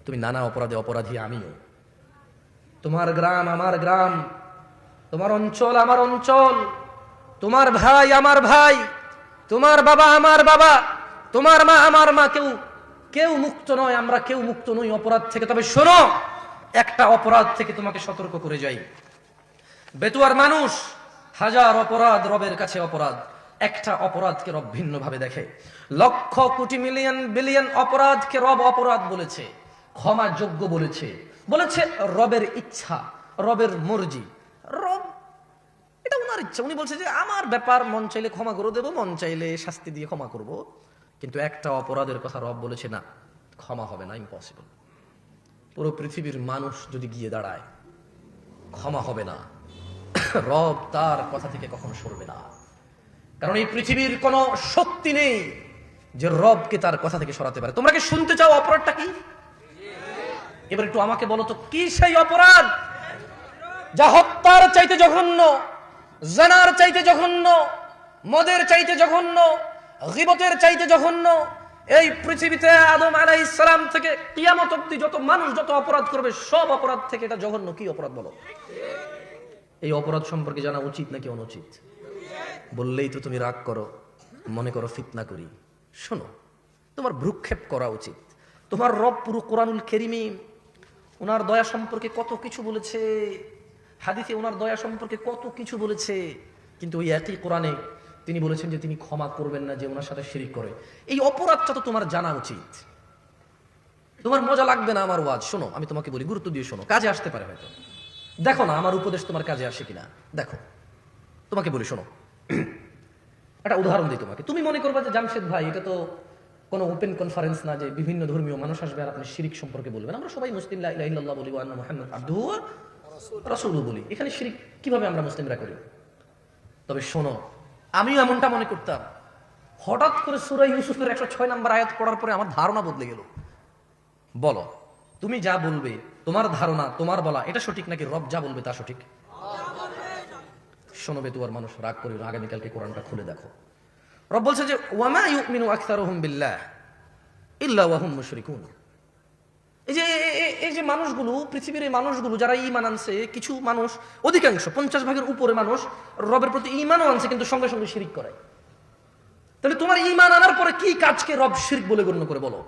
তুমি নানা অপরাধে অপরাধী আমিও। তোমার গ্রাম আমার গ্রাম, তোমার অঞ্চল আমার অঞ্চল, তোমার ভাই আমার ভাই, তোমার বাবা আমার বাবা, তোমার মা আমার মা, কেউ কেউ মুক্ত নয়, আমরা কেউ মুক্ত নই অপরাধ থেকে। তবে শোনো, একটা অপরাধ থেকে তোমাকে সতর্ক করে যাই। বেতুয়ার মানুষ হাজার অপরাধ রবের কাছে অপরাধ, একটা অপরাধকে রব ভিন্ন ভাবে দেখে। লক্ষ কোটি মিলিয়ন বিলিয়ন অপরাধকে রব অপরাধ বলেছে, ক্ষমা যোগ্য বলেছে, বলেছে রবের ইচ্ছা, রবের মর্জি। রব এটা উনার ইচ্ছা, উনি বলছে যে আমার ব্যাপার, মন চাইলে ক্ষমা করে দেবো, মন চাইলে শাস্তি দিয়ে ক্ষমা করব। কিন্তু একটা অপরাধের কথা রব বলেছে না, ক্ষমা হবে না, ইম্পসিবল। পুরো পৃথিবীর মানুষ যদি গিয়ে দাঁড়ায়, ক্ষমা হবে না। রব তার কথা থেকে কখনো সরবে না, কারণ এই পৃথিবীর কোন শক্তি নেই যে রবকে তার কথা থেকে সরাতে পারে। তোমরা কি শুনতে চাও অপরাধটা কি? এবার একটু আমাকে বলো তো, কি সেই অপরাধ যা হত্যার চাইতে জঘন্য, জানার চাইতে জঘন্য, মদের চাইতে জঘন্য, গীবতের চাইতে জঘন্য? এই পৃথিবীতে আদম আলাইহিস সালাম থেকে কিয়ামত অবধি যত মানুষ যত অপরাধ করবে, সব অপরাধ থেকে এটা জঘন্য। কি অপরাধ বলো? এই অপরাধ সম্পর্কে জানা উচিত নাকি অনুচিত? বললেই তো তুমি রাগ করো, মনে করো ফিতনা করি। শোনো, তোমার ভ্রুক্ষেপ করা উচিত। তোমার রব পুরো কোরআনুল কারীমে ওনার দয়া সম্পর্কে কত কিছু বলেছে, হাদিসে ওনার দয়া সম্পর্কে কত কিছু বলেছে, কিন্তু ওই একই কোরআনে তিনি বলেছেন যে তিনি ক্ষমা করবেন না যে ওনার সাথে শিরিক করে। এই অপরাধটা তো তোমার জানা উচিত। তোমার মজা লাগবে না আমার ওয়াজ, শোনো আমি তোমাকে বলি, গুরুত্ব দিয়ে শোনো, কাজে আসতে পারে হয়তো। দেখো না আমার উপদেশ তোমার কাজে আসে কিনা, দেখো। তোমাকে বলি শোনো, একটা উদাহরণ দিই তোমাকে। তুমি মনে করবা যে জামশেদ ভাই এটা তো কোনো ওপেন কনফারেন্স না যে বিভিন্ন ধর্মীয় মানুষ আসবে আর আপনি শিরিক সম্পর্কে বলবেন। আমরা সবাই মুসলিম, লা ইলাহা ইল্লাল্লাহ বলি, ওয়া আন্না মুহাম্মাদ আবদুহু ওয়া রাসূলুহু বলি। এখানে শিরিক কিভাবে আমরা মুসলিমরা করি? তবে শোনো, আমিও এমনটা মনে করতাম। হঠাৎ করে সূরা ইউসুফের 106 নম্বর আয়াত পড়ার পরে আমার ধারণা বদলে গেল। বলো, তুমি যা বলবে, তোমার ধারণা, তোমার বলা এটা সঠিক নাকি রব যা বলবে তা সঠিক? শোনো বেতুয়ার মানুষ, রাগ করি না, আগামীকালকে কোরআনটা খুলে দেখো। রব বলছে যে ওয়ামা ইউমিনু আকসারুহুম বিল্লাহ ইল্লা ওয়া হুম মুশরিকুন। এই যে মানুষগুলো, পৃথিবীর এই মানুষগুলো যারা ঈমান আনছে, কিছু মানুষ, অধিকাংশ 50 ভাগের উপরে মানুষ রবের প্রতি ঈমানও আনছে কিন্তু সঙ্গে সঙ্গে শিরিক করে। তাহলে তোমার ঈমান আনার পরে কি কাজকে রব শিরক বলে গণ্য করে বলো?